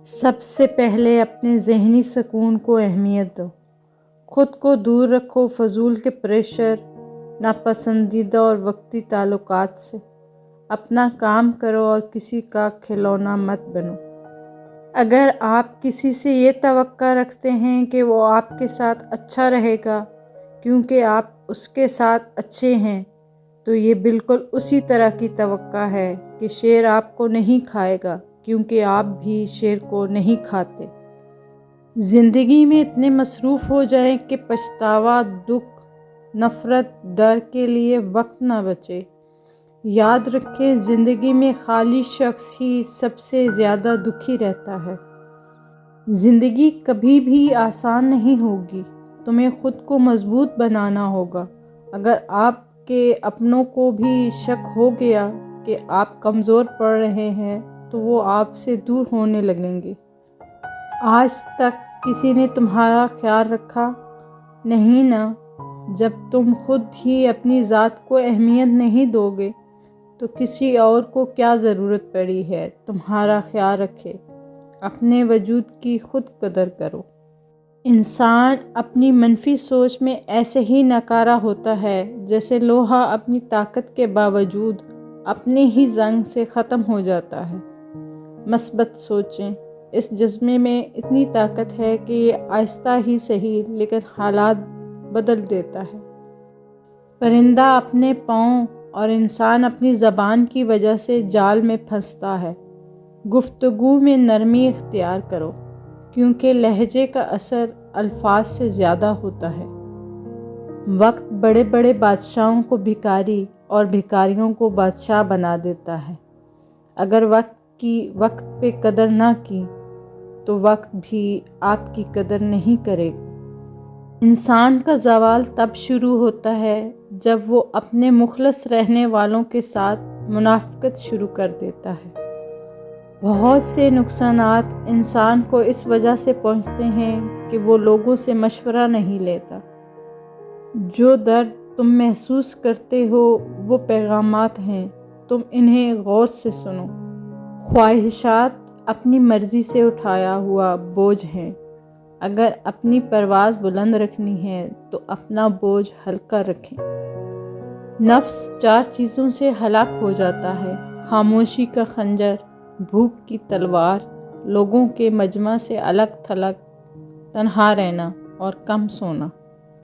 سب سے پہلے اپنے ذہنی سکون کو اہمیت دو۔ خود کو دور رکھو فضول کے پریشر، ناپسندیدہ اور وقتی تعلقات سے۔ اپنا کام کرو اور کسی کا کھلونا مت بنو۔ اگر آپ کسی سے یہ توقع رکھتے ہیں کہ وہ آپ کے ساتھ اچھا رہے گا کیونکہ آپ اس کے ساتھ اچھے ہیں، تو یہ بالکل اسی طرح کی توقع ہے کہ شیر آپ کو نہیں کھائے گا کیونکہ آپ بھی شیر کو نہیں کھاتے۔ زندگی میں اتنے مصروف ہو جائیں کہ پچھتاوا، دکھ، نفرت، ڈر کے لیے وقت نہ بچے۔ یاد رکھیں، زندگی میں خالی شخص ہی سب سے زیادہ دکھی رہتا ہے۔ زندگی کبھی بھی آسان نہیں ہوگی۔ تمہیں خود کو مضبوط بنانا ہوگا۔ اگر آپ کے اپنوں کو بھی شک ہو گیا کہ آپ کمزور پڑ رہے ہیں تو وہ آپ سے دور ہونے لگیں گے۔ آج تک کسی نے تمہارا خیال رکھا؟ نہیں نا۔ جب تم خود ہی اپنی ذات کو اہمیت نہیں دو گے تو کسی اور کو کیا ضرورت پڑی ہے تمہارا خیال رکھے۔ اپنے وجود کی خود قدر کرو۔ انسان اپنی منفی سوچ میں ایسے ہی ناکارہ ہوتا ہے جیسے لوہا اپنی طاقت کے باوجود اپنے ہی زنگ سے ختم ہو جاتا ہے۔ مثبت سوچیں۔ اس جذبے میں اتنی طاقت ہے کہ یہ آہستہ ہی صحیح لیکن حالات بدل دیتا ہے۔ پرندہ اپنے پاؤں اور انسان اپنی زبان کی وجہ سے جال میں پھنستا ہے۔ گفتگو میں نرمی اختیار کرو کیونکہ لہجے کا اثر الفاظ سے زیادہ ہوتا ہے۔ وقت بڑے بڑے بادشاہوں کو بھکاری اور بھکاریوں کو بادشاہ بنا دیتا ہے۔ اگر وقت پہ قدر نہ کی تو وقت بھی آپ کی قدر نہیں کرے گا۔ انسان کا زوال تب شروع ہوتا ہے جب وہ اپنے مخلص رہنے والوں کے ساتھ منافقت شروع کر دیتا ہے۔ بہت سے نقصانات انسان کو اس وجہ سے پہنچتے ہیں کہ وہ لوگوں سے مشورہ نہیں لیتا۔ جو درد تم محسوس کرتے ہو وہ پیغامات ہیں، تم انہیں غور سے سنو۔ خواہشات اپنی مرضی سے اٹھایا ہوا بوجھ ہیں۔ اگر اپنی پرواز بلند رکھنی ہے تو اپنا بوجھ ہلکا رکھیں۔ نفس 4 چیزوں سے ہلاک ہو جاتا ہے: خاموشی کا خنجر، بھوک کی تلوار، لوگوں کے مجمع سے الگ تھلگ، تنہا رہنا اور کم سونا۔